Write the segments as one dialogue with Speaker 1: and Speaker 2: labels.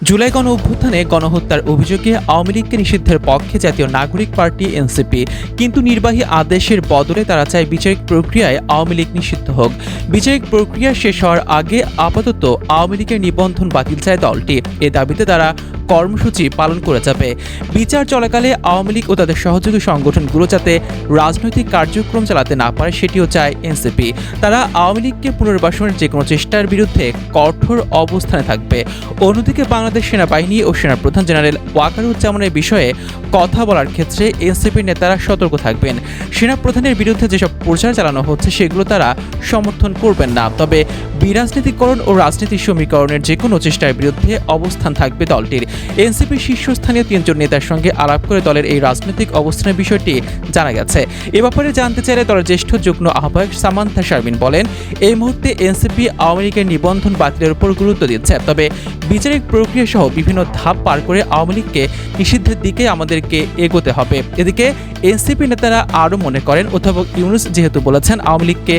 Speaker 1: জুলাই গণ অভ্যুত্থানে গণহত্যার অভিযোগে আওয়ামী লীগকে নিষিদ্ধের পক্ষে জাতীয় নাগরিক পার্টি এনসিপি, কিন্তু নির্বাহী আদেশের বদলে তারা চায় বিচারিক প্রক্রিয়ায় আওয়ামী লীগ নিষিদ্ধ হোক। বিচারিক প্রক্রিয়া শেষ হওয়ার আগে আপাতত আওয়ামী লীগের নিবন্ধন বাতিল চায় দলটি। এ দাবিতে তারা কর্মসূচি পালন করে যাবে। বিচার চলাকালে আওয়ামী লীগ ও তাদের সহযোগী সংগঠনগুলো যাতে রাজনৈতিক কার্যক্রম চালাতে না পারে সেটিও চায় এনসিপি। তারা আওয়ামী লীগকে পুনর্বাসনের যে কোনো চেষ্টার বিরুদ্ধে কঠোর অবস্থানে থাকবে। অন্যদিকে বাংলাদেশ সেনাবাহিনী ও সেনাপ্রধান জেনারেল ওয়াকারুজ্জামানের বিষয়ে কথা বলার ক্ষেত্রে এনসিপির নেতারা সতর্ক থাকবেন। সেনাপ্রধানের বিরুদ্ধে যেসব প্রচার চালানো হচ্ছে সেগুলো তারা সমর্থন করবেন না, তবে বিরাজনীতিকরণ ও রাজনীতি সমীকরণের যে কোনো চেষ্টার বিরুদ্ধে অবস্থান থাকবে দলটির। এনসিপির শীর্ষস্থানীয় 3 জন নেতার সঙ্গে আলাপ করে দলের এই রাজনৈতিক অবস্থানের বিষয়টি জানা গেছে। এ ব্যাপারে জানতে চাইলে দলের জ্যেষ্ঠ যুগ্ম আহ্বায়ক সামান্থা শারমিন বলেন, এই মুহূর্তে এনসিপি আওয়ামী লীগের নিবন্ধন বাতিলের উপর গুরুত্ব দিচ্ছে, তবে বিচারিক প্রক্রিয়া সহ বিভিন্ন ধাপ পার করে আওয়ামী লীগকে নিষিদ্ধের দিকে আমাদেরকে এগোতে হবে। এদিকে এনসিপি নেতারা আরও মনে করেন, অধ্যাপক ইউনূস যেহেতু বলেছেন আওয়ামী লীগকে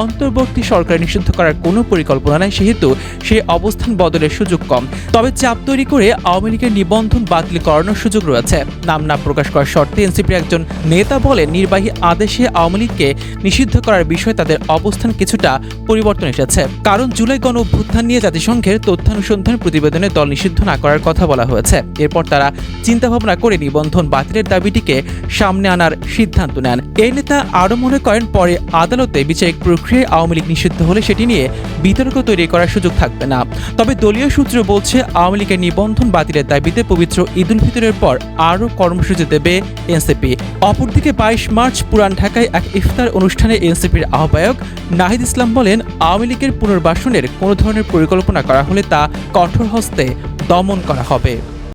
Speaker 1: অন্তর্বর্তী সরকার নিষিদ্ধ করার কোনো পরিকল্পনা নাই, সেহেতু সেই অবস্থান বদলের সুযোগ কম। তবে চাপ তৈরি করে আওয়ামী লীগের নিবন্ধন বাতিল করানোর সুযোগ রয়েছে। নাম না প্রকাশ করার শর্তে এনসিপির একজন নেতা বলেন, নির্বাহী আদেশে আওয়ামী লীগকে নিষিদ্ধ করার বিষয়ে তাদের অবস্থান কিছুটা পরিবর্তন এসেছে। কারণ জুলাই গণ অভ্যুত্থান নিয়ে জাতিসংঘের তথ্যানুসন্ধান প্রতিবেদনে দল নিষিদ্ধ না করার কথা বলা হয়েছে। এরপর তারা চিন্তাভাবনা করে নিবন্ধন বাতিলের দাবিটিকে সামনে আনার সিদ্ধান্ত নেন। এই নেতা আরও মনে করেন, পরে আদালতে বিচারিক প্রক্রিয়ায় আওয়ামী লীগ নিষিদ্ধ হলে সেটি নিয়ে বিতর্ক তৈরি করার সুযোগ থাকবে না। তবে দলীয় সূত্র বলছে, আওয়ামী লীগের নিবন্ধন বাতিলের দাবিতে পবিত্র ঈদ উল ফিতরের পর আরও কর্মসূচি দেবে এনসিপি। অপরদিকে 22 মার্চ পুরান ঢাকায় এক ইফতার অনুষ্ঠানে এনসিপির আহ্বায়ক নাহিদ ইসলাম বলেন, আওয়ামী লীগের পুনর্বাসনের কোনো ধরনের পরিকল্পনা করা হলে তা কঠোর হস্তে দমন করা হবে।